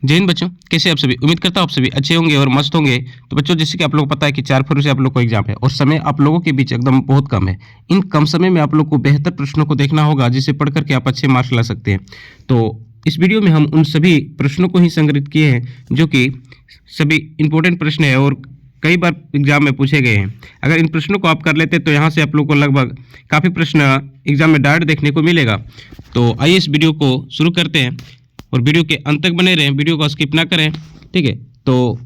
जय हिंद बच्चों, कैसे आप सभी। उम्मीद करता हूँ आप सभी अच्छे होंगे और मस्त होंगे। तो बच्चों, जैसे कि आप लोगों को पता है कि 4 फरवरी से आप लोग को एग्जाम है और समय आप लोगों के बीच एकदम बहुत कम है। इन कम समय में आप लोग को बेहतर प्रश्नों को देखना होगा जिसे पढ़ करके आप अच्छे मार्क्स ला सकते हैं। तो इस वीडियो में हम उन सभी प्रश्नों को ही संग्रहित किए हैं जो कि सभी इंपॉर्टेंट प्रश्न है और कई बार एग्जाम में पूछे गए हैं। अगर इन प्रश्नों को आप कर लेते तो यहाँ से आप लोग को लगभग काफ़ी प्रश्न एग्जाम में डायरेक्ट देखने को मिलेगा। तो आइए इस वीडियो को शुरू करते हैं और वीडियो के अंत तक बने रहें, वीडियो को स्किप ना करें, ठीक है। तो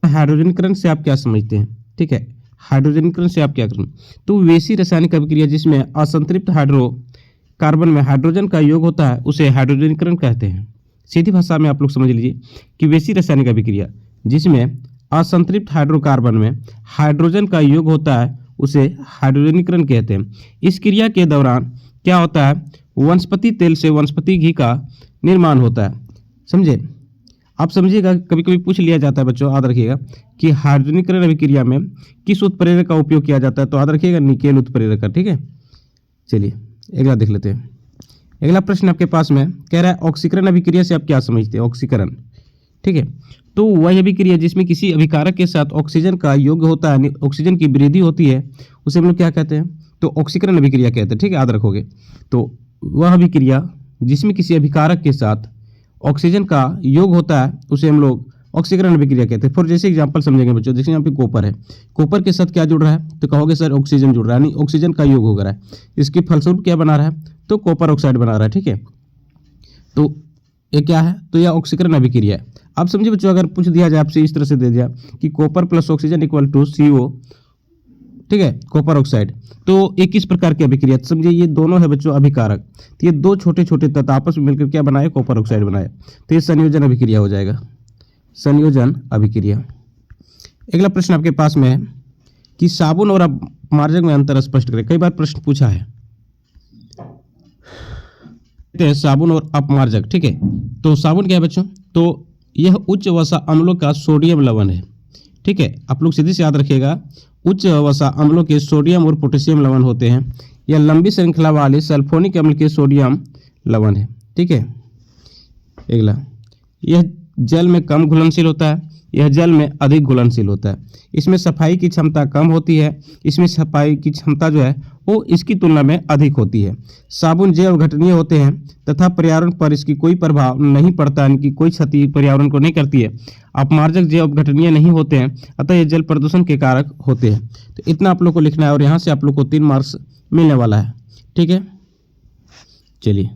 हाइड्रोजनीकरण से आप क्या समझते हैं, ठीक है। हाइड्रोजनीकरण से आप क्या करें, तो वैसी रासायनिक अभिक्रिया जिसमें असंतृप्त हाइड्रोकार्बन में हाइड्रोजन का योग होता है उसे हाइड्रोजनीकरण कहते हैं। सीधी भाषा में आप लोग समझ लीजिए कि वैसी रासायनिक अभिक्रिया जिसमें असंतृप्त हाइड्रोकार्बन में हाइड्रोजन का योग होता है उसे हाइड्रोजनीकरण कहते हैं। इस क्रिया के दौरान क्या होता है, वनस्पति तेल से वनस्पति घी का निर्माण होता है। समझे, आप समझिएगा। कभी कभी पूछ लिया जाता है बच्चों, याद रखिएगा कि हाइड्रोजनीकरण अभिक्रिया में किस उत्प्रेरक का उपयोग किया जाता है, तो याद रखिएगा निकेल उत्प्रेरक का, ठीक है। चलिए अगला देख लेते हैं। अगला प्रश्न आपके पास में कह रहा है ऑक्सीकरण अभिक्रिया से आप क्या समझते हैं। ऑक्सीकरण, ठीक है, तो वह अभिक्रिया जिसमें किसी अभिकारक के साथ ऑक्सीजन का योग होता है, ऑक्सीजन की वृद्धि होती है, उसे हम लोग क्या कहते हैं, तो ऑक्सीकरण अभिक्रिया कहते हैं, ठीक है, याद रखोगे। तो वह अभिक्रिया जिसमें किसी अभिकारक के साथ ऑक्सीजन का योग होता है उसे हम लोग ऑक्सीकरण अभिक्रिया कहते हैं। फॉर जैसे एग्जांपल समझेंगे बच्चों, जैसे यहाँ पे कॉपर है, कॉपर के साथ क्या जुड़ रहा है, तो कहोगे सर ऑक्सीजन जुड़ रहा है, नहीं, ऑक्सीजन का योग हो रहा है। इसके फलस्वरूप क्या बना रहा है, तो कॉपर ऑक्साइड बना रहा है, ठीक है। तो ये क्या है, तो यह ऑक्सीकरण अभिक्रिया है। आप समझिए बच्चों, अगर पूछ दिया जाए आपसे, इस तरह से दे दिया कि copper plus oxygen equal to CO, ठीक है, कॉपर ऑक्साइड, तो एक किस प्रकार की अभिक्रिया, समझिए ये दोनों है बच्चों अभिकारक, तो ये दो छोटे छोटे तत्व आपस में मिलकर क्या बनाए, कॉपर ऑक्साइड बनाए, तो ये संयोजन अभिक्रिया हो जाएगा, संयोजन अभिक्रिया। अगला प्रश्न आपके पास में है कि साबुन और अपमार्जक में अंतर स्पष्ट करें। कई बार प्रश्न पूछा है साबुन और अपमार्जक, ठीक है। तो साबुन क्या है बच्चों, तो यह उच्च वसा अम्लों का सोडियम लवण है, ठीक है। आप लोग सीधे से याद रखिएगा, उच्च वसा अम्लों के सोडियम और पोटेशियम लवण होते हैं। यह लंबी श्रृंखला वाले सल्फोनिक अम्ल के सोडियम लवण है, ठीक है। अगला, यह जल में कम घुलनशील होता है, यह जल में अधिक घुलनशील होता है। इसमें सफाई की क्षमता कम होती है, इसमें सफाई की क्षमता जो है वो इसकी तुलना में अधिक होती है। साबुन जैव घटनीय होते हैं तथा पर्यावरण पर इसकी कोई प्रभाव नहीं पड़ता, इनकी कोई क्षति पर्यावरण को नहीं करती है। अपमार्जक जैव घटनीय नहीं होते हैं, अतः ये जल प्रदूषण के कारक होते हैं। तो इतना आप लोग को लिखना है और यहाँ से आप लोग को 3 मार्क्स मिलने वाला है, ठीक है। चलिए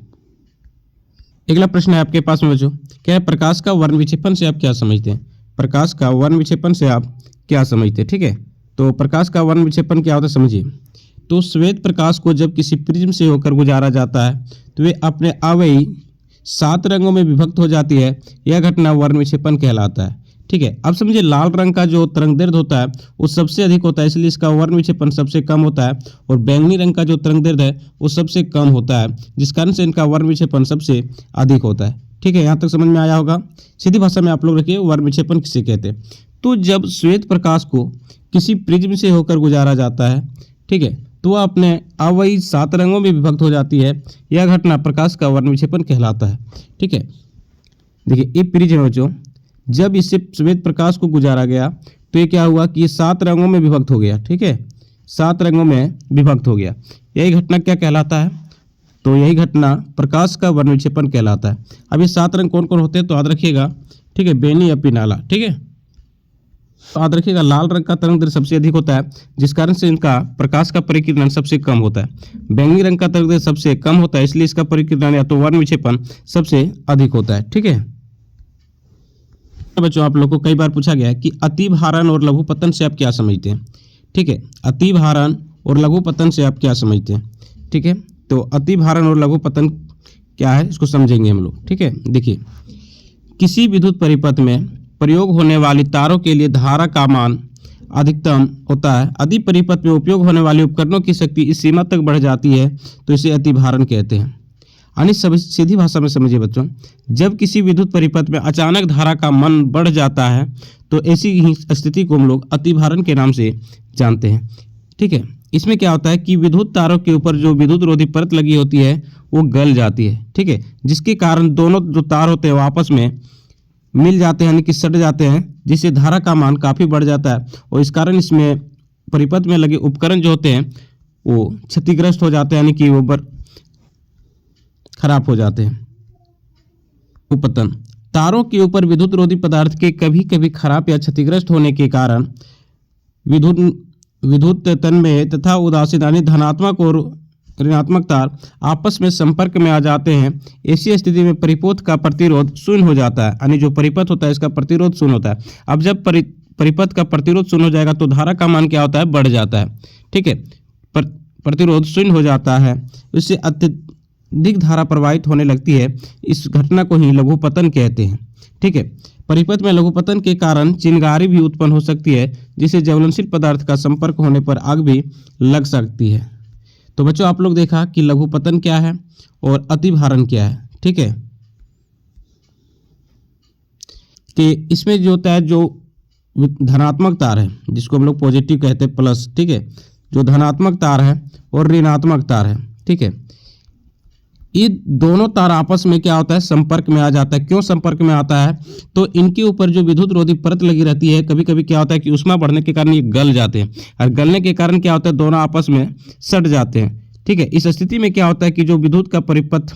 अगला प्रश्न है आपके पास में बच्चों, क्या है प्रकाश का वर्ण विक्षेपण से आप क्या समझते हैं। प्रकाश का वर्ण विक्षेपण से आप क्या समझते हैं, ठीक है। तो प्रकाश का वर्ण विक्षेपण क्या होता है समझिए। तो श्वेत प्रकाश को जब किसी प्रिज्म से होकर गुजारा जाता है तो वे अपने अवयवी 7 रंगों में विभक्त हो जाती है। यह घटना वर्ण विक्षेपण कहलाता है, ठीक है। अब समझिए, लाल रंग का जो तरंगदैर्घ्य होता है वो सबसे अधिक होता है, इसलिए इसका वर्ण विक्षेपण सबसे कम होता है। और बैंगनी रंग का जो तरंगदैर्घ्य है वो सबसे कम होता है, जिस कारण से इनका वर्ण विक्षेपण सबसे अधिक होता है, ठीक है। यहाँ तक समझ में आया होगा। सीधी भाषा में आप लोग रखिए, वर्ण विक्षेपण किसे कहते हैं। तो जब श्वेत प्रकाश को किसी प्रिज्म से होकर गुजारा जाता है, ठीक है, तो वह अपने अवयवी 7 रंगों में विभक्त हो जाती है। यह घटना प्रकाश का वर्ण विक्षेपण कहलाता है, ठीक है। देखिए ये प्रिज्म है जो, जब इससे श्वेत प्रकाश को गुजारा गया तो ये क्या हुआ कि ये 7 रंगों में विभक्त हो गया, ठीक है, 7 रंगों में विभक्त हो गया। यही घटना क्या कहलाता है, तो यही घटना प्रकाश का वर्ण विक्षेपण कहलाता है। अब ये 7 रंग कौन कौन होते हैं, तो याद रखिएगा, ठीक है, बेनी अपी नाला, ठीक है। तो याद रखिएगा, लाल रंग का तरंगदैर्घ्य सबसे अधिक होता है, जिस कारण से इनका प्रकाश का परिकिरण सबसे कम होता है। बैंगनी रंग का तरंगदैर्घ्य सबसे कम होता है, इसलिए इसका परिकिरण या तो वर्ण विक्षेपण सबसे अधिक होता है, ठीक है। बच्चों, आप लोग को कई बार पूछा गया है कि अतिभारण और लघुपतन से आप क्या समझते हैं, ठीक है। अतिभारण और लघुपतन से आप क्या समझते हैं, ठीक है। तो अतिभारण और लघुपतन क्या है इसको समझेंगे हम लोग, ठीक है। देखिए, किसी विद्युत परिपथ में प्रयोग होने वाली तारों के लिए धारा का मान अधिकतम होता है। यदि परिपथ में उपयोग होने वाले उपकरणों की शक्ति इस सीमा तक बढ़ जाती है तो इसे अतिभारण कहते हैं। यानी सीधी भाषा में समझिए बच्चों, जब किसी विद्युत परिपथ में अचानक धारा का मान बढ़ जाता है तो ऐसी ही स्थिति को हम लोग अतिभारण के नाम से जानते हैं, ठीक है। इसमें क्या होता है कि विद्युत तारों के ऊपर जो विद्युत रोधी परत लगी होती है वो गल जाती है, ठीक है, जिसके कारण दोनों जो तार होते हैं वो आपस में मिल जाते हैं, यानी कि सट जाते हैं, जिससे धारा का मान काफ़ी बढ़ जाता है और इस कारण इसमें परिपथ में लगे उपकरण जो होते हैं वो क्षतिग्रस्त हो जाते हैं, यानी कि वो खराब हो जाते हैं। उपपतन, तारों के ऊपर विद्युत रोधी पदार्थ के कभी कभी खराब या क्षतिग्रस्त होने के कारण विद्युत तन्मय तथा उदासीन यानी धनात्मक और ऋणात्मक तार आपस में संपर्क में आ जाते हैं। ऐसी स्थिति में परिपथ का प्रतिरोध शून्य हो जाता है, यानी जो परिपथ होता है इसका प्रतिरोध शून्य होता है। अब जब परिपथ का प्रतिरोध शून्य हो जाएगा तो धारा का मान क्या होता है, बढ़ जाता है, ठीक है, प्रतिरोध शून्य हो जाता है, इससे अत्यधिक धारा प्रवाहित होने लगती है। इस घटना को ही लघुपतन कहते हैं, ठीक है। परिपथ में लघुपतन के कारण चिंगारी भी उत्पन्न हो सकती है, जिससे ज्वलनशील पदार्थ का संपर्क होने पर आग भी लग सकती है। तो बच्चों आप लोग देखा कि लघुपतन क्या है और अतिभारण क्या है, ठीक है, कि इसमें जो होता है जो धनात्मक तार है जिसको हम लोग पॉजिटिव कहते हैं प्लस, ठीक है, जो धनात्मक तार है और ऋणात्मक तार है, ठीक है, ये दोनों तार आपस में क्या होता है, संपर्क में आ जाता है। क्यों संपर्क में आता है, तो इनके ऊपर जो विद्युत रोधी परत लगी रहती है, कभी कभी क्या होता है कि ऊष्मा बढ़ने के कारण ये गल जाते हैं और गलने के कारण क्या होता है, दोनों आपस में सट जाते हैं, ठीक है। इस स्थिति में क्या होता है कि जो विद्युत का परिपथ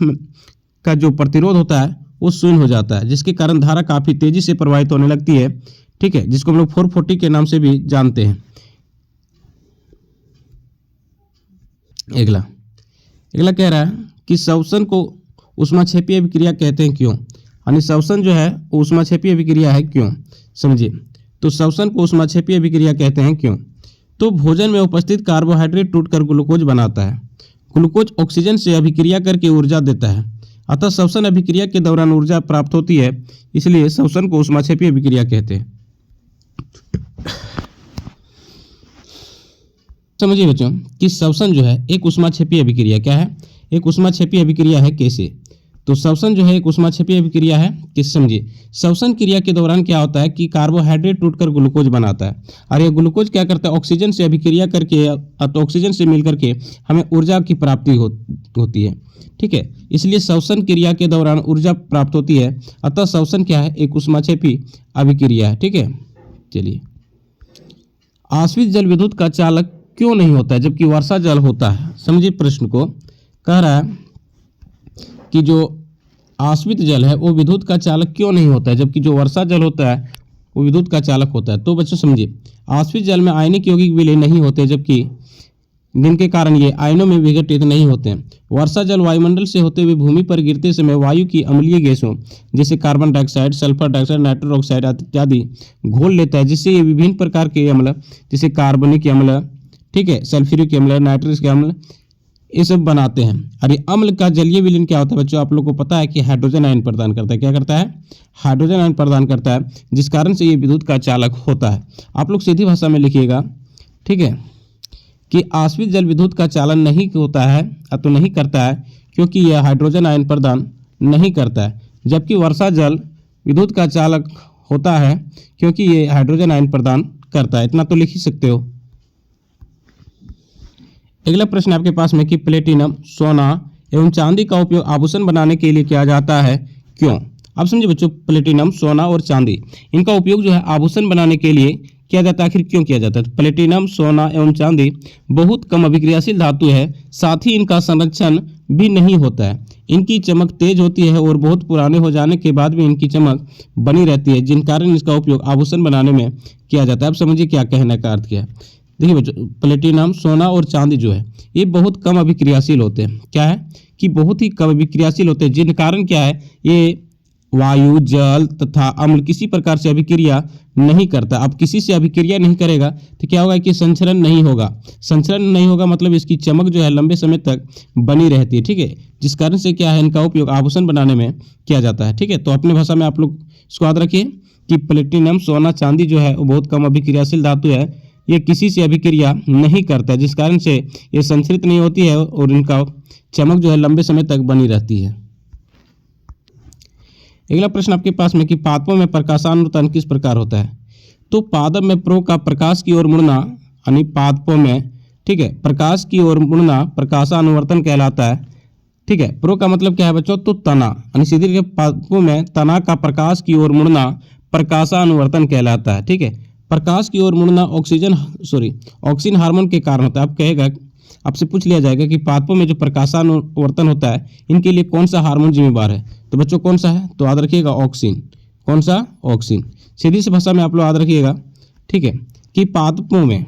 का जो प्रतिरोध होता है वो शून्य हो जाता है, जिसके कारण धारा काफी तेजी से प्रवाहित होने लगती है, ठीक है, जिसको हम लोग 440 के नाम से भी जानते हैं। अगला कह रहा है कि श्वसन को ऊष्माक्षेपीय अभिक्रिया कहते हैं, क्यों, यानी श्वसन जो है वो ऊष्माक्षेपीय अभिक्रिया है, क्यों, समझिए। तो श्वसन को ऊष्माक्षेपीय अभिक्रिया कहते हैं क्यों, तो भोजन में उपस्थित कार्बोहाइड्रेट टूटकर ग्लूकोज बनाता है। ग्लूकोज ऑक्सीजन से अभिक्रिया करके ऊर्जा देता है, अतः श्वसन अभिक्रिया के दौरान ऊर्जा प्राप्त होती है, इसलिए श्वसन को ऊष्माक्षेपीय अभिक्रिया कहते हैं। समझिए बच्चों कि श्वसन जो है एक ऊष्माक्षेपीय अभिक्रिया क्या है, एक ऊष्माक्षेपीय अभिक्रिया है। कैसे, तो श्वसन जो है एक ऊष्माक्षेपी अभिक्रिया है कि समझिए श्वसन क्रिया के दौरान क्या होता है कि कार्बोहाइड्रेट टूटकर ग्लूकोज बनाता है और ये ग्लूकोज क्या करता है ऑक्सीजन से अभिक्रिया करके तो ऑक्सीजन से मिल करके हमें ऊर्जा की प्राप्ति होती है। ठीक है, इसलिए श्वसन क्रिया के दौरान ऊर्जा प्राप्त होती है, अतः श्वसन क्या है एक ऊष्माक्षेपी अभिक्रिया है। ठीक है, चलिए आश्रित जल विद्युत का चालक क्यों नहीं होता है जबकि वर्षा जल होता है। समझिए प्रश्न को, कह रहा है कि जो आश्रित जल है वो विद्युत का चालक क्यों नहीं होता है जबकि जो वर्षा जल होता है वो विद्युत का चालक होता है। तो बच्चों समझिए आश्रित जल में आयनिक यौगिक विलय नहीं होते जबकि जिनके कारण ये आयनों में विघटित नहीं होते हैं। वर्षा जल वायुमंडल से होते हुए भूमि पर गिरते समय वायु की अम्लीय गैसों जैसे carbon dioxide, sulphur dioxide, nitrogen oxide इत्यादि घोल लेता है, जिससे ये विभिन्न प्रकार के अम्ल जैसे कार्बनिक अम्ल, ठीक है, सल्फ्यूरिक अम्ल, नाइट्रिक अम्ल ये सब बनाते हैं। और ये अम्ल का जलीय विलयन क्या होता है बच्चों, आप लोग को पता है कि हाइड्रोजन आयन प्रदान करता है। क्या करता है, हाइड्रोजन आयन प्रदान करता है, जिस कारण से ये विद्युत का चालक होता है। आप लोग सीधी भाषा में लिखिएगा, ठीक है, कि आश्रित जल विद्युत का चालन नहीं होता है तो नहीं करता है क्योंकि यह हाइड्रोजन आयन प्रदान नहीं करता है, जबकि वर्षा जल विद्युत का चालक होता है क्योंकि ये हाइड्रोजन आयन प्रदान करता है। इतना तो लिख ही सकते हो। अगला प्रश्न आपके पास में कि प्लेटिनम, सोना एवं चांदी का उपयोग आभूषण बनाने के लिए किया जाता है, क्यों। आप समझिए बच्चों, प्लेटिनम, सोना और चांदी इनका उपयोग जो है आभूषण बनाने के लिए किया जाता है। आखिर क्यों किया जाता है। प्लेटिनम, सोना एवं चांदी बहुत कम अभिक्रियाशील धातु है, साथ ही इनका संरक्षण भी नहीं होता है। इनकी चमक तेज होती है और बहुत पुराने हो जाने के बाद भी इनकी चमक बनी रहती है, जिन कारण इसका उपयोग आभूषण बनाने में किया जाता है। अब समझिए क्या कहने का अर्थ क्या है। देखिए बच्चों, प्लेटिनम, सोना और चांदी जो है ये बहुत कम अभिक्रियाशील होते हैं। क्या है कि बहुत ही कम अभिक्रियाशील होते हैं, जिन कारण क्या है ये वायु, जल तथा अम्ल किसी प्रकार से अभिक्रिया नहीं करता। अब किसी से अभिक्रिया नहीं करेगा तो क्या होगा कि संचरण नहीं होगा। संचरण नहीं होगा मतलब इसकी चमक जो है लंबे समय तक बनी रहती है। ठीक है, जिस कारण से क्या है इनका उपयोग आभूषण बनाने में किया जाता है। ठीक है, तो अपने भाषा में आप लोग इसको याद रखिए कि प्लेटिनम, सोना, चांदी जो है वो बहुत कम अभिक्रियाशील धातु है, ये किसी से अभिक्रिया नहीं करता, जिस कारण से ये संचरित नहीं होती है और इनका चमक जो है लंबे समय तक बनी रहती है। अगला प्रश्न आपके पास में कि पादपों में प्रकाशानुवर्तन किस प्रकार होता है। तो पादप में प्रो का प्रकाश की ओर मुड़ना यानी पादपों में ठीक है। प्रकाश की ओर मुड़ना प्रकाशानुवर्तन कहलाता है। ठीक है। प्रो का मतलब क्या है बच्चों, तो तना, यानी सीधे के पादपों में तना का प्रकाश की ओर मुड़ना प्रकाशानुवर्तन कहलाता है। ठीक है। प्रकाश की ओर मुड़ना ऑक्सीजन हार्मोन के कारण होता है। अब कहेगा, आपसे पूछ लिया जाएगा कि पादपों में जो प्रकाशानुवर्तन होता है इनके लिए कौन सा हार्मोन जिम्मेदार है, तो बच्चों कौन सा है, तो याद रखिएगा ऑक्सीन। कौन सा, ऑक्सीन। सीधी सी भाषा में आप लोग याद रखिएगा, ठीक है, कि पादपों में,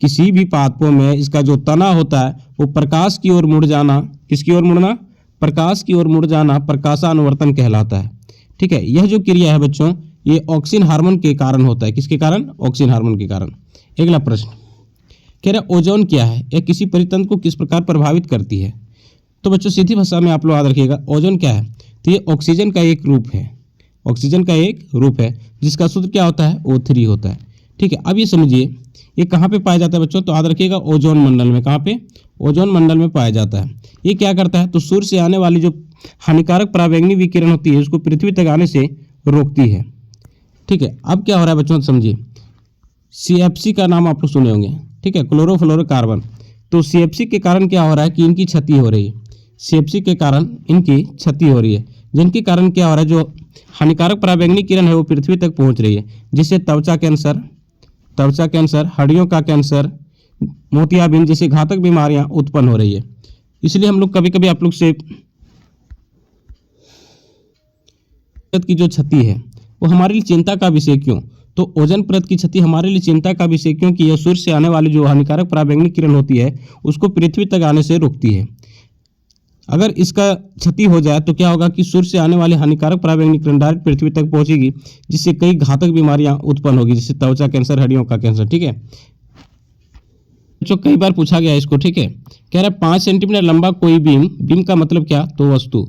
किसी भी पादपों में इसका जो तना होता है वो प्रकाश की ओर मुड़ जाना, किसकी ओर मुड़ना, प्रकाश की ओर मुड़ जाना प्रकाशानुवर्तन कहलाता है। ठीक है। यह जो क्रिया है बच्चों ये ऑक्सीन हार्मोन के कारण होता है। किसके कारण, ऑक्सीन हार्मोन के कारण। अगला प्रश्न कह रहा है ओजोन क्या है, यह किसी परितंत्र को किस प्रकार प्रभावित करती है। तो बच्चों सीधी भाषा में आप लोग याद रखिएगा ओजोन क्या है, तो ये ऑक्सीजन का एक रूप है, ऑक्सीजन का एक रूप है जिसका सूत्र क्या होता है, O3 होता है। ठीक है। अब ये समझिए ये कहाँ पे पाया जाता है बच्चों, तो याद रखिएगा ओजोन मंडल में। कहाँ पे, ओजोन मंडल में पाया जाता है। ये क्या करता है, तो सूर्य से आने वाली जो हानिकारक पराबैंगनी विकिरण होती है उसको पृथ्वी तक आने से रोकती है। ठीक है। अब क्या हो रहा है बच्चों समझिए, CFC का नाम आप लोग सुने होंगे, ठीक है, क्लोरोफ्लोरोकार्बन। तो CFC के कारण क्या हो रहा है कि इनकी क्षति हो रही है, CFC के कारण इनकी क्षति हो रही है, जिनके कारण क्या हो रहा है, जो हानिकारक पराबैंगनी किरण है वो पृथ्वी तक पहुंच रही है, जिससे त्वचा कैंसर, हड्डियों का कैंसर, मोतियाबिंद जैसी घातक बीमारियां उत्पन्न हो रही है। इसलिए हम लोग कभी कभी आप लोग से की जो क्षति है वो हमारे लिए चिंता का विषय क्यों, तो ओजोन परत की क्षति हमारे लिए चिंता का विषय क्योंकि यह सूर्य से आने वाली जो हानिकारक पराबैंगनी किरण होती है उसको पृथ्वी तक आने से रोकती है। अगर इसका क्षति हो जाए तो क्या होगा कि सूर्य से आने वाली हानिकारक पराबैंगनी किरण डायरेक्ट पृथ्वी तक पहुंचेगी, जिससे कई घातक बीमारियां उत्पन्न होगी, जैसे त्वचा कैंसर, हड्डियों का कैंसर। ठीक है। जो कई बार पूछा गया इसको, ठीक है, कह रहा है 5 सेंटीमीटर लंबा कोई बीम का मतलब क्या, तो वस्तु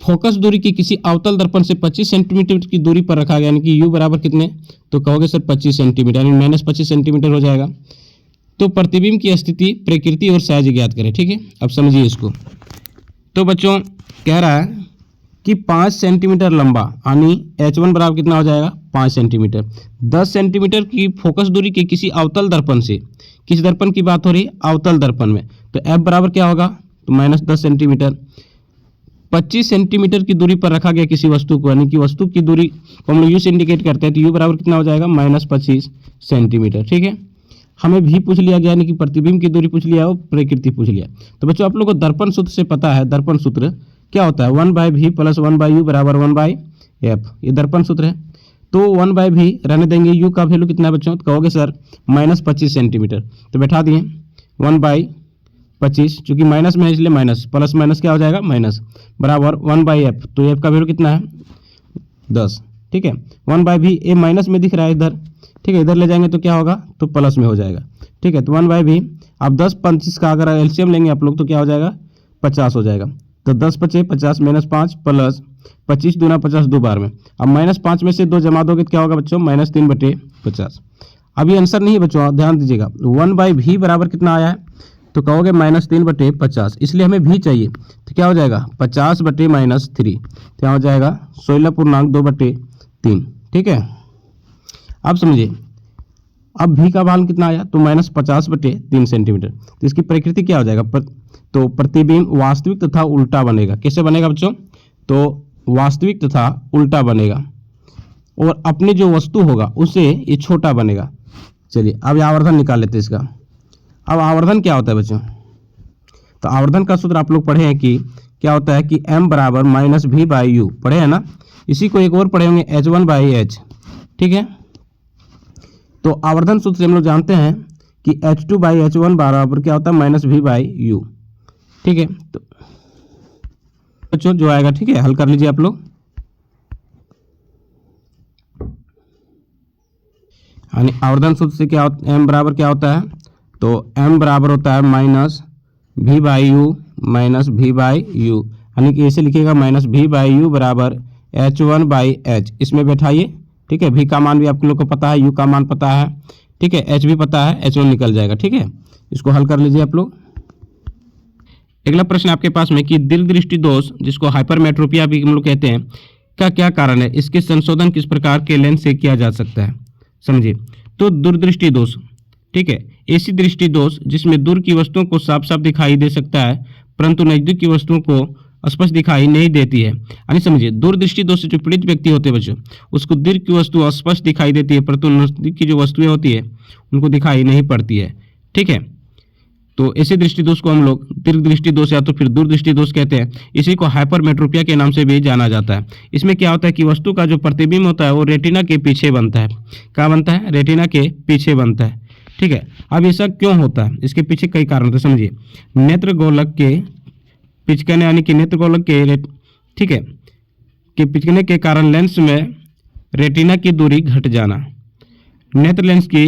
फोकस दूरी की किसी अवतल दर्पण से 25 सेंटीमीटर की दूरी पर रखा गया, यानी कि U बराबर कितने, तो कहोगे सर 25 सेंटीमीटर, यानी -25 सेंटीमीटर हो जाएगा। तो प्रतिबिंब की स्थिति, प्रकृति और साइज ज्ञात करें। ठीक है। अब समझिए इसको, तो बच्चों कह रहा है कि 5 सेंटीमीटर लंबा, यानी H1 बराबर कितना हो जाएगा, 5 सेंटीमीटर। 10 सेंटीमीटर की फोकस दूरी के किसी अवतल दर्पण से, किस दर्पण की बात हो रही है, अवतल दर्पण में, तो F बराबर क्या होगा, तो -10 सेंटीमीटर। 25 सेंटीमीटर की दूरी पर रखा गया किसी वस्तु को, यानी कि वस्तु की दूरी को हम लोग U से इंडिकेट करते हैं, तो U बराबर कितना हो जाएगा, -25 सेंटीमीटर। ठीक है। हमें भी पूछ लिया गया, यानी कि प्रतिबिंब की दूरी पूछ लिया और प्रकृति पूछ लिया। तो बच्चों आप लोगों को दर्पण सूत्र से पता है, दर्पण सूत्र क्या होता है, 1/v + 1/u बराबर 1/f, ये दर्पण सूत्र है। तो 1/v रहने देंगे, u का वैल्यू कितना है बच्चों, तो कहोगे सर -25 सेंटीमीटर, तो बैठा दिए 1/25, चूंकि माइनस में है इसलिए माइनस, प्लस माइनस क्या हो जाएगा, माइनस, बराबर 1/f, तो f का वैल्यू कितना है, 10। ठीक है। 1/v ए माइनस में दिख रहा है इधर, ठीक है, इधर ले जाएंगे तो क्या होगा, तो प्लस में हो जाएगा। ठीक है। तो 1/v, अब 10 25 का अगर एलसीएम लेंगे आप लोग तो क्या हो जाएगा, 50 हो जाएगा। तो 10 × 50 -5 प्लस 25 दूना 50 दो बार में, अब -5 में से 2 जमा दोगे तो क्या होगा बच्चों, -3/50। अब ये आंसर नहीं है बच्चों, ध्यान दीजिएगा, 1/v बराबर कितना आया है, तो कहोगे -3/50, इसलिए हमें भी चाहिए, तो क्या हो जाएगा 50/-3, क्या हो जाएगा 16.2/3। ठीक है। अब समझिए, अब भी का मान कितना आया, तो -50/3 सेंटीमीटर। तो इसकी प्रकृति क्या हो जाएगा, तो प्रतिबिंब वास्तविक तथा उल्टा बनेगा। कैसे बनेगा बच्चों, तो वास्तविक तथा उल्टा बनेगा, और अपनी जो वस्तु होगा उससे ये छोटा बनेगा। चलिए अब आवर्धन निकाल लेते हैं इसका। अब आवर्धन क्या होता है बच्चों, तो आवर्धन का सूत्र आप लोग पढ़े हैं कि क्या होता है कि m बराबर -v/u, पढ़े हैं ना। इसी को एक और पढ़े होंगे, H1/h। ठीक है। तो आवर्धन सूत्र से हम लोग जानते हैं कि H2/H1 बराबर क्या होता है, -v/u। ठीक है। तो बच्चों जो आएगा, ठीक है, हल कर लीजिए आप लोग। यानी आवर्धन सूत्र से क्या होता है, m बराबर क्या होता है, तो m बराबर होता है -v/u, यानी कि ऐसे लिखिएगा -v/u बराबर H1/h, इसमें बैठाइए। ठीक है। v का मान भी आप लोग को पता है, u का मान पता है, ठीक है, h भी पता है, H1 निकल जाएगा। ठीक है। इसको हल कर लीजिए आप लोग। अगला प्रश्न आपके पास में कि दीर्घदृष्टि दोष, जिसको हाइपरमेट्रोपिया भी हम लोग कहते हैं, का क्या कारण है, इसके संशोधन किस प्रकार के लेंस से किया जा सकता है। समझिए, तो दूरदृष्टि दोष, ठीक है। ऐसी दृष्टि दोष जिसमें दूर की वस्तुओं को साफ साफ दिखाई दे सकता है परंतु नजदीक की वस्तुओं को स्पष्ट दिखाई नहीं देती है। यानी समझिए, दूरदृष्टि दोष से जो पीड़ित व्यक्ति होते हैं बच्चों, उसको दूर की वस्तु स्पष्ट दिखाई देती है परंतु नजदीक की जो वस्तुएं होती है उनको दिखाई नहीं पड़ती है। ठीक है, तो ऐसे दृष्टि दोष को हम लोग दीर्घ दृष्टि दोष या तो फिर दूरदृष्टि दोष कहते हैं। इसी को हाइपरमेट्रोपिया के नाम से भी जाना जाता है। इसमें क्या होता है कि वस्तु का जो प्रतिबिंब होता है वो रेटिना के पीछे बनता है। क्या बनता है? रेटिना के पीछे बनता है। ठीक है, अब ऐसा क्यों होता है? इसके पीछे कई कारण होते हैं, समझिए। नेत्र गोलक के पिचकने यानी कि नेत्र गोलक के ठीक है के पिचकने के कारण लेंस में रेटिना की दूरी घट जाना, नेत्र लेंस की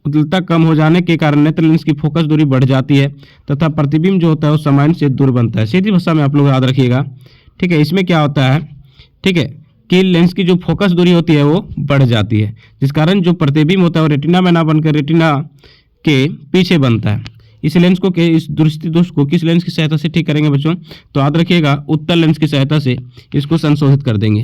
उत्तलता कम हो जाने के कारण नेत्र लेंस की फोकस दूरी बढ़ जाती है तथा प्रतिबिंब जो होता है वो समय से दूर बनता है। सीधी भाषा में आप लोग याद रखिएगा। ठीक है, इसमें क्या होता है, ठीक है, कि लेंस की जो फोकस दूरी होती है वो बढ़ जाती है, जिस कारण जो प्रतिबिंब होता है वो रेटिना में ना बनकर रेटिना के पीछे बनता है। इस लेंस को इस दृष्टि दोष को किस लेंस की सहायता से ठीक करेंगे बच्चों? तो याद रखिएगा, उत्तल लेंस की सहायता से इसको संशोधित कर देंगे।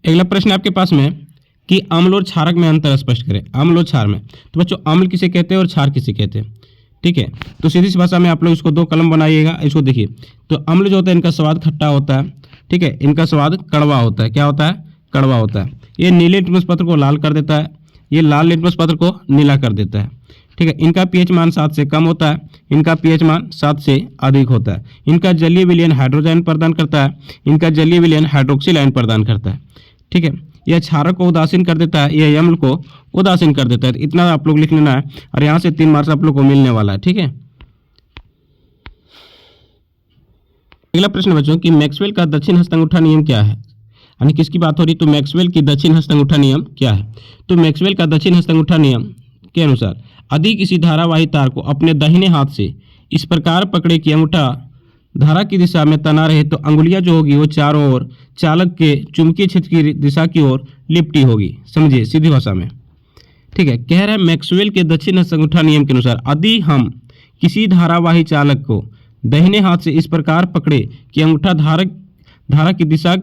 अगला प्रश्न आपके पास में कि अम्ल और क्षारक में अंतर स्पष्ट करें। अम्ल और क्षार में, तो बच्चों अम्ल किसे कहते हैं और क्षार किसे कहते हैं? ठीक है, तो सीधी सी भाषा में आप लोग इसको दो कलम बनाइएगा। इसको देखिए, तो अम्ल जो होता है इनका स्वाद खट्टा होता है। ठीक है, इनका स्वाद कड़वा होता है। क्या होता है? कड़वा होता है। ये नीले लिटमस पत्र को लाल कर देता है, ये लाल लिटमस पत्र को नीला कर देता है। ठीक है, इनका पीएच मान 7 से कम होता है, इनका पीएच मान 7 से अधिक होता है। इनका जलीय विलयन हाइड्रोजन प्रदान करता है, इनका जलीय विलयन हाइड्रोक्सिल आयन प्रदान करता है। ठीक है, यह क्षारक को उदासीन कर देता है, यह अम्ल को उदासीन कर देता है। इतना आप लोग लिख लेना है और यहाँ से 3 मार्क्स आप लोग को मिलने वाला है। ठीक है, अगला प्रश्न बच्चों कि मैक्सवेल का दक्षिण हस्त अंगूठा नियम क्या है? यानी किसकी बात हो रही? तो मैक्सवेल की दक्षिण हस्त अंगूठा नियम क्या है? तो मैक्सवेल का दक्षिण हस्त अंगूठा नियम के अनुसार यदि किसी धारावाही तार को अपने दाहिने हाथ से इस प्रकार पकड़े कि अंगूठा धारा की दिशा में तना रहे तो अंगुलियां जो होगी वो चारों ओर चालक के चुंबकीय क्षेत्र की दिशा की ओर लिपटी होगी। समझिए सीधी भाषा में। ठीक है, कह रहा है मैक्सवेल के दक्षिण हस्त अंगूठा नियम के अनुसार यदि हम किसी धारावाही चालक को दाहिने हाथ से इस प्रकार पकड़े कि अंगूठा धारा की दिशा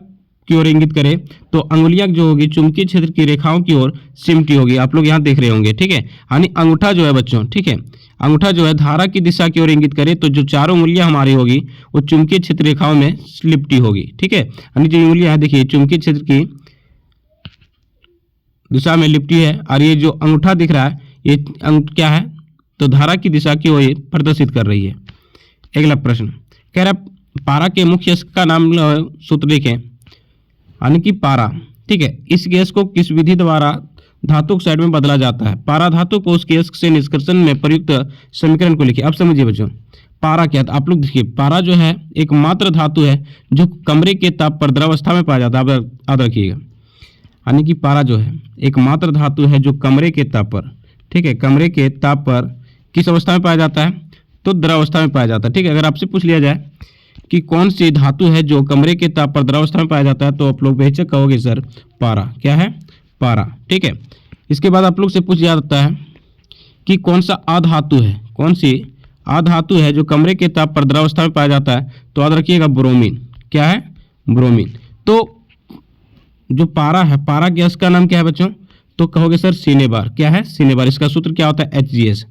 की ओर इंगित करे तो अंगुलियां जो होगी चुंबकीय क्षेत्र की रेखाओं की ओर सिमटी होगी। आप लोग यहाँ देख रहे होंगे। ठीक है, यानी अंगूठा जो है बच्चों, ठीक है, अंगूठा जो है धारा की दिशा की ओर इंगित करे तो जो चारों उंगलियां हमारी होगी वो चुंबकीय क्षेत्र रेखाओं में लिपटी होगी। ठीक है, यानी जो उंगलियां है देखिए चुंबकीय क्षेत्र की दिशा में लिपटी है और ये जो अंगूठा दिख रहा है ये क्या है? तो धारा की दिशा की ओर प्रदर्शित कर रही है। अगला प्रश्न कह रहा है पारा के मुख्य अयस्क का नाम सूत्र लिखें। यानी कि पारा, ठीक है, इस गैस को किस विधि द्वारा धातु ऑक्साइड में बदला जाता है? पारा धातु को उसके अयस्क से निष्कर्षण में प्रयुक्त समीकरण को लिखिए। अब समझिए बच्चों, पारा क्या है? आप लोग देखिए, पारा जो है एक मात्र धातु है जो कमरे के ताप पर द्रवावस्था में पाया जाता है। याद रखिएगा, यानी कि पारा जो है एक मात्र धातु है जो कमरे के ताप पर, ठीक है, कमरे के ताप पर किस अवस्था में पाया जाता है? तो द्रवावस्था में पाया जाता है। ठीक है, अगर आपसे पूछ लिया जाए कि कौन सी धातु है जो कमरे के ताप पर द्रवावस्था में पाया जाता है तो आप लोग बेहिचक कहोगे सर पारा। क्या है? पारा। ठीक है, इसके बाद आप लोग से पूछ जाता है कि कौन सा अधातु है, कौन सी अधातु है जो कमरे के ताप पर द्रवावस्था में पाया जाता है? तो याद रखिएगा ब्रोमीन। क्या है? ब्रोमीन। तो जो पारा है, पारा गैस का नाम क्या है बच्चों? तो कहोगे सर सिनेबार। क्या है? सिनेबार। इसका सूत्र क्या होता है? HgS।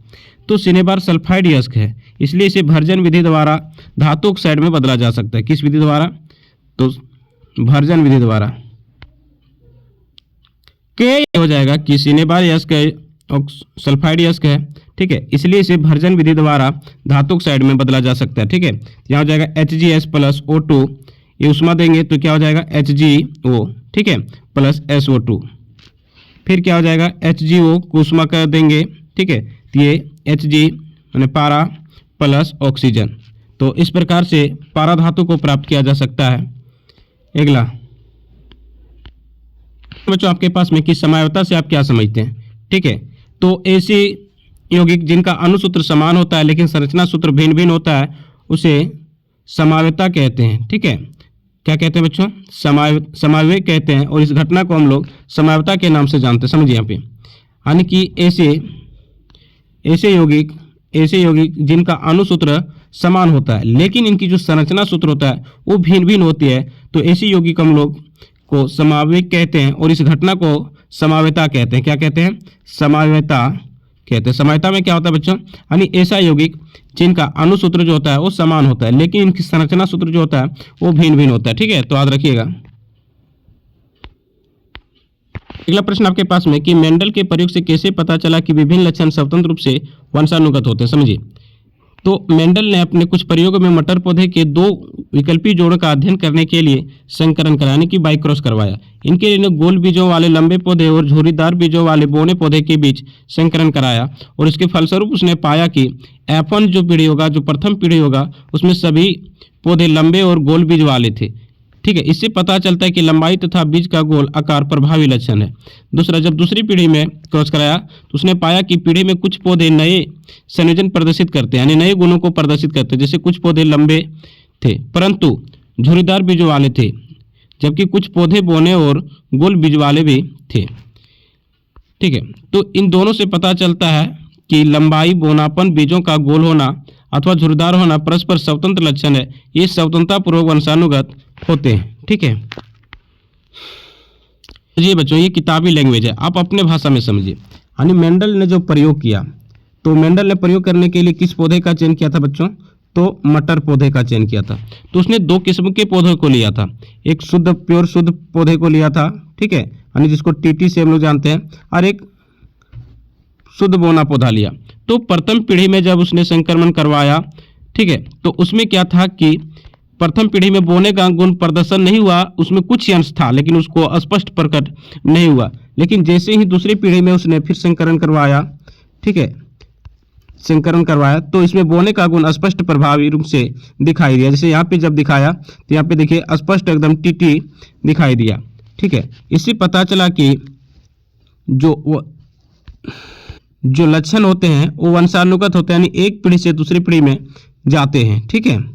तो सिनेबार सल्फाइड अयस्क है, इसलिए इसे भर्जन विधि द्वारा धातु ऑक्साइड में बदला जा सकता है। किस विधि द्वारा? तो भर्जन विधि द्वारा। के हो जाएगा कि सिनेबार अयस्क सल्फाइड अयस्क है, ठीक है, इसलिए इसे भर्जन विधि द्वारा धातु ऑक्साइड में बदला जा सकता है। ठीक है, यहाँ हो जाएगा HgS प्लस O2, ये उष्मा देंगे तो क्या हो जाएगा? HgO, ठीक है, प्लस SO2। फिर क्या हो जाएगा? HgO को उष्मा कर देंगे, ठीक है, तो ये Hg यानी पारा प्लस ऑक्सीजन। तो इस प्रकार से पारा धातु को प्राप्त किया जा सकता है। अगला बच्चों आपके पास में कि समावता से आप क्या समझते हैं? ठीक है, तो ऐसे यौगिक जिनका अणुसूत्र समान होता है लेकिन संरचना सूत्र भिन्न भिन्न होता है उसे समावता कहते हैं। ठीक है, क्या कहते हैं बच्चों? समावय कहते हैं और इस घटना को हम लोग समावता के नाम से जानते हैं। समझिए यहाँ पे, यानी कि ऐसे यौगिक जिनका अणुसूत्र समान होता है लेकिन इनकी जो संरचना सूत्र होता है वो भिन्न भिन्न होती है, तो ऐसी यौगिक हम लोग को समावय कहते हैं और इस घटना को समावता कहते हैं। क्या कहते हैं? समावता कहते हैं। समानता में क्या होता है बच्चों, यानी ऐसा यौगिक जिनका अणुसूत्र जो होता है वो समान होता है, लेकिन इनकी संरचना सूत्र जो होता है वो भिन्न भिन्न होता है। ठीक है, तो याद रखिएगा। अगला प्रश्न आपके पास में कि मेंडल के प्रयोग से कैसे पता चला कि विभिन्न लक्षण स्वतंत्र रूप से वंशानुगत होते हैं। समझिए, तो मेंडल ने अपने कुछ प्रयोगों में मटर पौधे के दो विकल्पी जोड़ों का अध्ययन करने के लिए संकरण कराने की बाई क्रॉस करवाया। इनके लिए गोल बीजों वाले लंबे पौधे और झुर्रीदार बीजों वाले बौने पौधे के बीच संकरण कराया, और इसके फलस्वरूप उसने पाया कि F1 जो पीढ़ी होगा, जो प्रथम पीढ़ी होगा, उसमें सभी पौधे लंबे और गोल बीज वाले थे। ठीक है, इससे पता चलता है कि लंबाई तथा बीज का गोल आकार प्रभावी लक्षण है। दूसरा, जब दूसरी पीढ़ी में क्रॉस कराया तो उसने पाया कि पीढ़ी में कुछ पौधे नए संयोजन प्रदर्शित करते हैं, यानी नए गुणों को प्रदर्शित करते हैं। जैसे कुछ पौधे लंबे थे परंतु झुर्रीदार बीजों वाले थे, जबकि कुछ पौधे बौने और गोल बीज वाले भी थे। ठीक है, तो इन दोनों से पता चलता है कि लंबाई, बौनापन, बीजों का गोल होना अथवा झुर्रीदार होना परस्पर स्वतंत्र लक्षण है। ये स्वतंत्रता पूर्वक वंशानुगत होते हैं। ठीक है, ये बच्चों ये किताबी लैंग्वेज है, आप अपने भाषा में समझिए। यानी मेंडल ने जो प्रयोग किया, तो मेंडल ने प्रयोग करने के लिए किस पौधे का चयन किया था बच्चों, तो मटर पौधे का चयन किया था। तो उसने दो किस्म के पौधों को लिया था, एक शुद्ध प्योर शुद्ध पौधे को लिया था, ठीक है, यानी जिसको टीटी से हम लोग जानते हैं, और एक शुद्ध बौना पौधा लिया। तो प्रथम पीढ़ी में जब उसने संक्रमण करवाया, ठीक है, तो उसमें क्या था कि प्रथम पीढ़ी में बोने का गुण प्रदर्शन नहीं हुआ, उसमें कुछ अंश था लेकिन उसको स्पष्ट प्रकट नहीं हुआ। लेकिन जैसे ही दूसरी पीढ़ी में उसने फिर संकरण करवाया, ठीक है, संकरण करवाया, तो इसमें बोने का गुण स्पष्ट प्रभावी रूप से दिखाई दिया। जैसे यहाँ पे जब दिखाया तो यहाँ पे देखिए स्पष्ट एकदम टीटी दिखाई दिया। ठीक है, इससे पता चला कि जो लक्षण होते हैं वो वंशानुगत होते हैं, यानी एक पीढ़ी से दूसरी पीढ़ी में जाते हैं। ठीक है,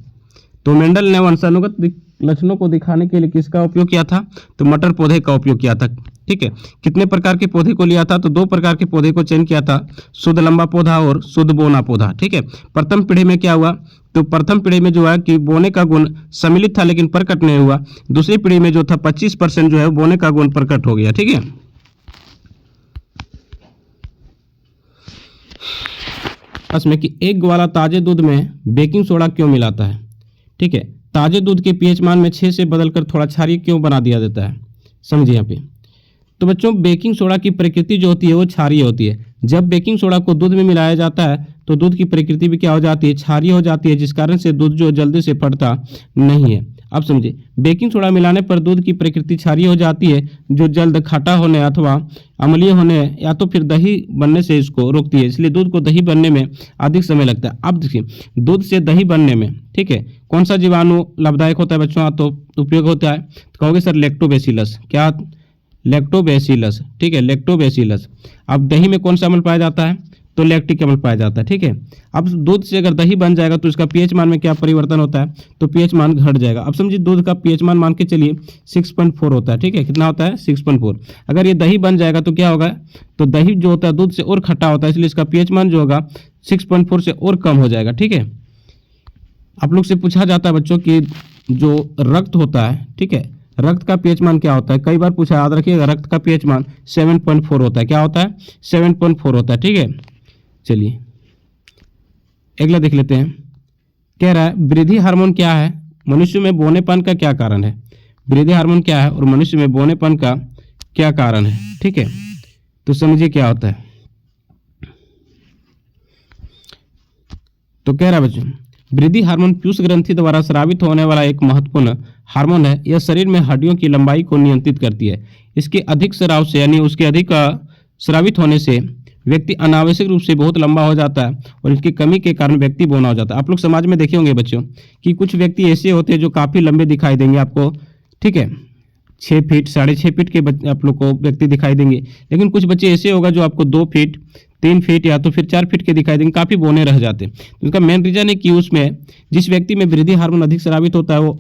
तो मेंडल ने वंशानुगत लक्षणों को दिखाने के लिए किसका उपयोग किया था, तो मटर पौधे का उपयोग किया था। ठीक है, कितने प्रकार के पौधे को लिया था, तो दो प्रकार के पौधे को चयन किया था, शुद्ध लंबा पौधा और शुद्ध बौना पौधा। ठीक है, प्रथम पीढ़ी में क्या हुआ, तो प्रथम पीढ़ी में जो है कि बोने का गुण सम्मिलित था लेकिन प्रकट नहीं हुआ। दूसरी पीढ़ी में जो था 25% जो है बोने का गुण प्रकट हो गया। ठीक है, इसमें कि एक ग्वाला ताजे दूध में बेकिंग सोडा क्यों मिलाता है। ठीक है, ताजे दूध के पीएच मान में 6 से बदलकर थोड़ा क्षारीय क्यों बना दिया जाता है, समझिए यहाँ पे। तो बच्चों बेकिंग सोडा की प्रकृति जो होती है वो क्षारीय होती है। जब बेकिंग सोडा को दूध में मिलाया जाता है तो दूध की प्रकृति भी क्या हो जाती है, क्षारीय हो जाती है, जिस कारण से दूध जो जल्दी से फटता नहीं है। अब समझिए, बेकिंग सोडा मिलाने पर दूध की प्रकृति क्षारीय हो जाती है, जो जल्द खट्टा होने अथवा अम्लीय होने या तो फिर दही बनने से इसको रोकती है। इसलिए दूध को दही बनने में अधिक समय लगता है। अब देखिए, दूध से दही बनने में, ठीक है, कौन सा जीवाणु लाभदायक होता है बच्चों, तो उपयोग होता है, तो कहोगे सर लैक्टोबैसिलस। क्या, लैक्टोबैसिलस। ठीक है, लैक्टोबैसिलस। अब दही में कौन सा अम्ल पाया जाता है, तो लैक्टिक अम्ल पाया जाता है। ठीक है, अब दूध से अगर दही बन जाएगा तो इसका पीएच मान में क्या परिवर्तन होता है, तो पीएच मान घट जाएगा। अब समझिए दूध का पीएच मान मान के चलिए 6.4 होता है। ठीक है, कितना होता है, 6.4। अगर ये दही बन जाएगा तो क्या होगा, तो दही जो होता है दूध से और खट्टा होता है, इसलिए इसका पीएच मान जो होगा 6.4 से और कम हो जाएगा। ठीक है, आप लोग से पूछा जाता है बच्चों कि जो रक्त होता है, ठीक है, रक्त का पीएच मान क्या होता है, कई बार पूछा, याद रखिएगा, रक्त का पीएच मान 7.4 होता है। क्या होता है, 7.4 होता है। ठीक है, चलिए अगला देख लेते हैं। कह रहा है वृद्धि हार्मोन क्या है, मनुष्य में बौनेपन का क्या कारण है। वृद्धि हार्मोन क्या है और मनुष्य में बौनेपन का क्या कारण है। ठीक है, तो समझिए क्या होता है। तो कह रहा है बच्चों, वृद्धि हार्मोन पीयूष ग्रंथि द्वारा स्रावित होने वाला एक महत्वपूर्ण हार्मोन है। यह शरीर में हड्डियों की लंबाई को नियंत्रित करती है। इसके अधिक स्राव से, यानी उसके अधिक स्रावित होने से व्यक्ति अनावश्यक रूप से बहुत लंबा हो जाता है और इसकी कमी के कारण व्यक्ति बौना हो जाता है। आप लोग समाज में देखे होंगे बच्चों कि कुछ व्यक्ति ऐसे होते हैं जो काफ़ी लंबे दिखाई देंगे आपको। ठीक है, 6 फीट 6.5 फीट के आप लोग को व्यक्ति दिखाई देंगे, लेकिन कुछ बच्चे ऐसे होगा जो आपको 2 फीट 3 फीट या तो फिर 4 फीट के दिखाई देंगे, काफ़ी बौने रह जाते हैं। तो इसका मेन रीजन है कि उसमें जिस व्यक्ति में वृद्धि हार्मोन अधिक स्रावित होता है वो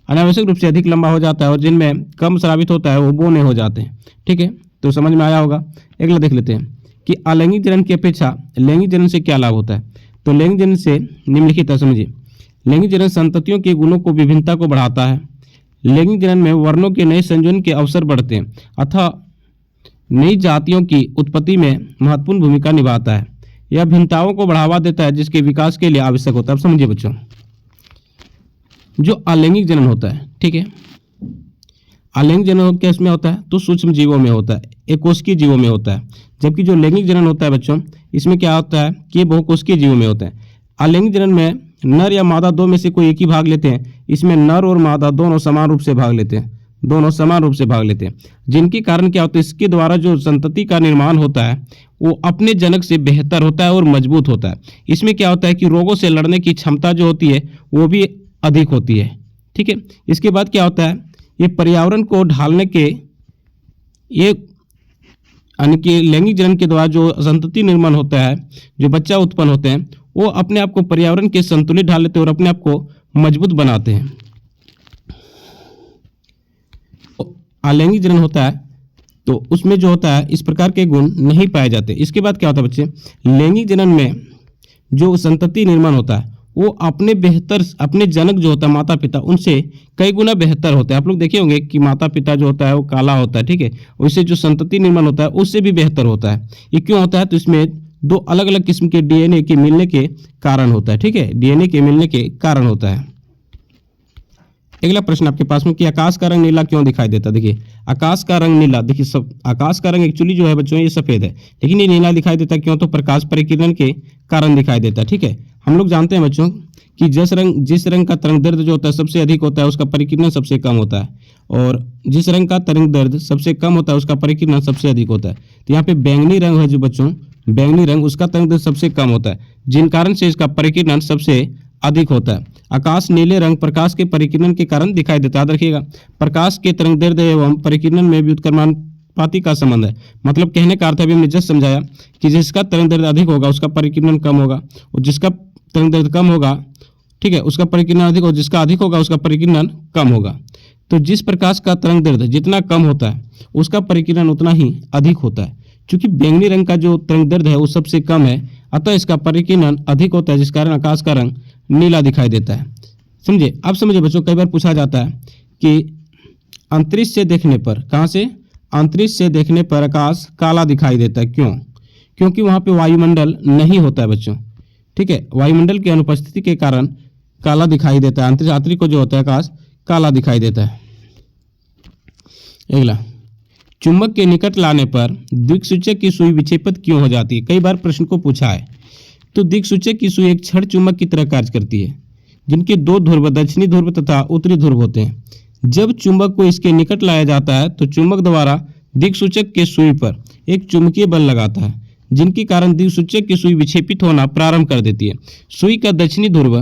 अनावश्यक रूप से अधिक लंबा हो जाता है और जिनमें कम स्रावित होता है वो बौने हो जाते हैं। ठीक है, तो समझ में आया होगा। अगला देख लेते हैं कि अलैंगिक जनन की अपेक्षा लैंगिक जनन से क्या लाभ होता है। तो लैंगिक जनन से निम्नलिखित है, समझिए। लैंगिक जनन संततियों के गुणों को विभिन्नता को बढ़ाता है। लैंगिक जनन में वर्णों के नए संयोजन के अवसर बढ़ते हैं, अतः नई जातियों की उत्पत्ति में महत्वपूर्ण भूमिका निभाता है। यह भिन्नताओं को बढ़ावा देता है जिसके विकास के लिए आवश्यक होता है। अब समझिए बच्चों, जो अलैंगिक जनन होता है, ठीक है, अलैंगिक जनन कैसे में होता है? तो सूक्ष्म जीवों में होता है, एकोष्कीय जीवों में होता है। जबकि जो लैंगिक जनन होता है बच्चों, इसमें क्या होता है कि ये बहुकोशिकीय जीवों में होता है। अलैंगिक जनन में नर या मादा दो में से कोई एक ही भाग लेते हैं। इसमें नर और मादा दोनों समान रूप से भाग लेते हैं, दोनों समान रूप से भाग लेते हैं, जिनके कारण क्या होता है, इसके द्वारा जो संतति का निर्माण होता है वो अपने जनक से बेहतर होता है और मजबूत होता है। इसमें क्या होता है कि रोगों से लड़ने की क्षमता जो होती है वो भी अधिक होती है, ठीक है। इसके बाद क्या होता है, ये पर्यावरण को ढालने के, ये यानी कि लैंगिक जनन के द्वारा जो संतति निर्माण होता है, जो बच्चा उत्पन्न होते हैं, वो अपने आप को पर्यावरण के संतुलित ढाल लेते हैं और अपने आप को मजबूत बनाते हैं। अलैंगिक जनन होता है तो उसमें जो होता है इस प्रकार के गुण नहीं पाए जाते। इसके बाद क्या होता है बच्चे, लैंगिक जनन में जो संतति निर्माण होता है वो अपने जनक जो होता है माता पिता, उनसे कई गुना बेहतर होता है। आप लोग देखे होंगे कि माता पिता जो होता है वो काला होता है, ठीक है, उससे जो संतति निर्माण होता है उससे भी बेहतर होता है। ये क्यों होता है? तो इसमें दो अलग अलग किस्म के डीएनए के मिलने के कारण होता है, ठीक है, डीएनए के मिलने के कारण होता है। अगला प्रश्न आपके पास में कि आकाश का रंग नीला क्यों दिखाई देता है? देखिए आकाश का रंग नीला, देखिए सब आकाश का रंग एक्चुअली जो है बच्चों ये सफेद है, लेकिन ये नीला दिखाई देता है क्यों? तो प्रकाश परिकिरण के कारण दिखाई देता है, ठीक है। हम लोग जानते हैं बच्चों कि जिस रंग का तरंग दैर्ध्य जो होता है सबसे अधिक होता है उसका परिकिरण सबसे कम होता है, और जिस रंग का तरंग दैर्ध्य सबसे कम होता है उसका परिकिरण सबसे अधिक होता है। तो यहाँ पे बैंगनी रंग है जो बच्चों, बैंगनी रंग, उसका तरंग दैर्ध्य सबसे कम होता है, जिन कारण से इसका परिकिरण सबसे अधिक होता है। आकाश नीले रंग प्रकाश के परिकिरण के कारण दिखाई देता है। याद रखिएगा, प्रकाश के तरंग दैर्ध्य एवं परिकिरण में व्युत्क्रमानुपाती का संबंध है। मतलब कहने का अर्थ अभी हमने जस्ट समझाया कि जिसका तरंग दैर्ध्य अधिक होगा उसका परिकिरण कम होगा, और जिसका तरंग दैर्ध्य कम होगा, ठीक है, उसका परिकिरण अधिक, और जिसका अधिक होगा उसका परिकिरण कम होगा। तो जिस प्रकाश का तरंग दैर्ध्य जितना कम होता है उसका परिकिरण उतना ही अधिक होता है। क्योंकि बैंगनी रंग का जो तरंग दैर्ध्य है वो सबसे कम है, अतः इसका परिकिरण अधिक होता है, जिस कारण आकाश का रंग नीला दिखाई देता है। समझे? अब समझे बच्चों, कई बार पूछा जाता है कि अंतरिक्ष से देखने पर, कहाँ से? अंतरिक्ष से देखने पर आकाश काला दिखाई देता है, क्यों? क्योंकि वहाँ पे वायुमंडल नहीं होता है बच्चों, ठीक है, वायुमंडल की अनुपस्थिति के कारण काला दिखाई देता है। अंतरिक्ष को जो होता है आकाश काला दिखाई देता है। अगला, चुंबक के निकट लाने पर दिक्सूचक की सुई विक्षेपित क्यों हो जाती है? कई बार प्रश्न को पूछा है। तो दिक्सूचक की सुई एक क्षण चुंबक की तरह कार्य करती है, जिनके दो ध्रुव दक्षिणी ध्रुव तथा उत्तरी ध्रुव होते हैं। जब चुंबक को इसके निकट लाया जाता है तो चुंबक द्वारा दिक्सूचक के सुई पर एक चुंबकीय बल लगाता है, जिनके कारण दिक्सूचक की सुई विक्षेपित होना प्रारंभ कर देती है। सुई का दक्षिणी ध्रुव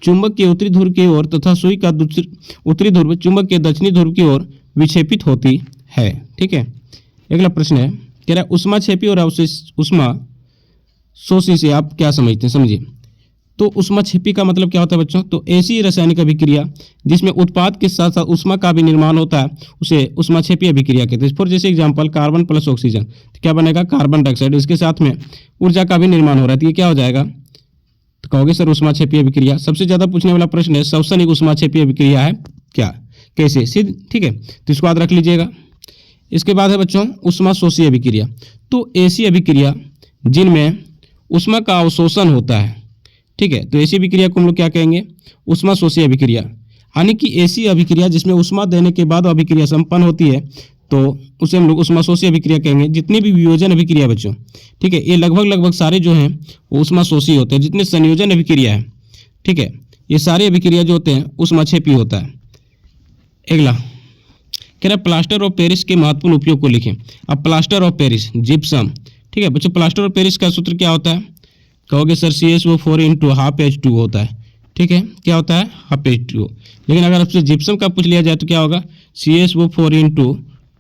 चुंबक के उत्तरी ध्रुव की ओर तथा सुई का उत्तरी ध्रुव चुंबक के दक्षिणी ध्रुव की ओर विक्षेपित होती है, ठीक है। अगला प्रश्न है, कह रहा है ऊष्माक्षेपी और ऊष्मा शोषी से आप क्या समझते हैं? समझिए। तो ऊष्माक्षेपी का मतलब क्या होता है बच्चों? तो ऐसी रासायनिक अभिक्रिया जिसमें उत्पाद के साथ साथ ऊष्मा का भी निर्माण होता है उसे ऊष्माक्षेपी अभिक्रिया कहते हैं। फॉर जैसे एग्जांपल कार्बन प्लस ऑक्सीजन, तो क्या बनेगा? Carbon dioxide. इसके साथ में ऊर्जा का भी निर्माण हो रहा है, तो ये क्या हो जाएगा? तो कहोगे सर ऊष्माक्षेपी अभिक्रिया। सबसे ज्यादा पूछने वाला प्रश्न है श्वसन एक ऊष्माक्षेपी अभिक्रिया है क्या? कैसे? सिद्ध, ठीक है, तो इसको याद रख लीजिएगा। इसके बाद है बच्चों ऊष्मा शोषी अभिक्रिया। तो ऐसी अभिक्रिया जिनमें ऊष्मा का अवशोषण होता है, ठीक है, तो ऐसी अभिक्रिया को हम लोग क्या कहेंगे? ऊष्मा शोषी अभिक्रिया। यानी कि ऐसी अभिक्रिया जिसमें ऊष्मा देने के बाद अभिक्रिया संपन्न होती है तो उसे हम लोग ऊष्मा शोषी अभिक्रिया कहेंगे। जितनी भी वियोजन अभिक्रिया बच्चों, ठीक है, ये लगभग सारे जो हैं वो ऊष्मा शोषी होते हैं। जितने संयोजन अभिक्रिया है, ठीक है, ये सारी अभिक्रिया जो होते हैं ऊष्माक्षेपी होता है। अगला कह रहा है प्लास्टर ऑफ पेरिस के महत्वपूर्ण उपयोग को लिखें। अब प्लास्टर ऑफ पेरिस, जिप्सम, ठीक है बच्चों, प्लास्टर ऑफ पेरिस का सूत्र क्या होता है? कहोगे सर CaO4 × ½ H2O होता है, ठीक है, क्या होता है? ½ H2O। लेकिन अगर आपसे जिप्सम का पूछ लिया जाए तो क्या होगा? CaO4 ×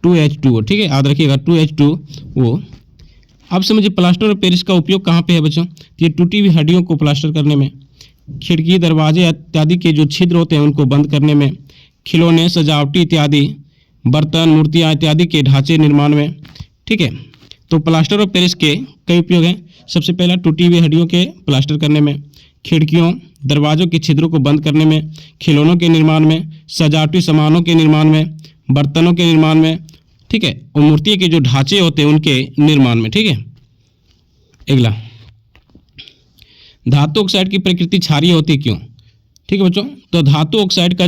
2H2O, ठीक है, याद रखिएगा 2H2O। अब समझिए प्लास्टर ऑफ पेरिस का उपयोग कहाँ पे है बच्चों? ये टूटी हुई हड्डियों को प्लास्टर करने में, खिड़की दरवाजे इत्यादि के जो छिद्र होते हैं उनको बंद करने में, खिलौने सजावटी इत्यादि बर्तन मूर्तियाँ इत्यादि के ढांचे निर्माण में, ठीक है। तो प्लास्टर ऑफ पेरिस के कई उपयोग हैं। सबसे पहला टूटी हुई हड्डियों के प्लास्टर करने में, खिड़कियों दरवाजों के छिद्रों को बंद करने में, खिलौनों के निर्माण में, सजावटी सामानों के निर्माण में, बर्तनों के निर्माण में, ठीक है, और मूर्ति के जो ढांचे होते हैं उनके निर्माण में। ठीक है, अगला, धातु ऑक्साइड की प्रकृति क्षारीय होती है क्यों? ठीक है बच्चों, तो धातु ऑक्साइड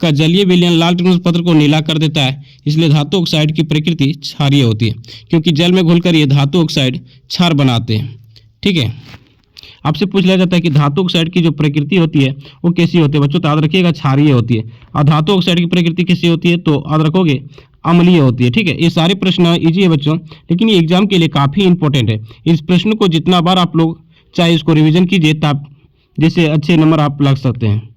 का जलीय विलयन लाल टेक्टोनिक पदार्थ को नीला कर देता है, इसलिए धातु ऑक्साइड की प्रकृति क्षारीय होती है, क्योंकि जल में घुलकर ये धातु ऑक्साइड क्षार बनाते हैं। ठीक है, आपसे पूछ लिया जाता है कि धातु ऑक्साइड की जो प्रकृति होती है वो कैसी होती है बच्चों, तो याद रखिएगा क्षारीय होती है। और धातु ऑक्साइड की प्रकृति कैसी होती है, तो याद रखोगे अम्लीय होती है। ठीक है, ये सारे प्रश्न इजी है बच्चों, लेकिन ये एग्जाम के लिए काफ़ी इंपॉर्टेंट है। इस प्रश्न को जितना बार आप लोग चाहे इसको रिवीजन कीजिए, तब जिससे अच्छे नंबर आप लग सकते हैं।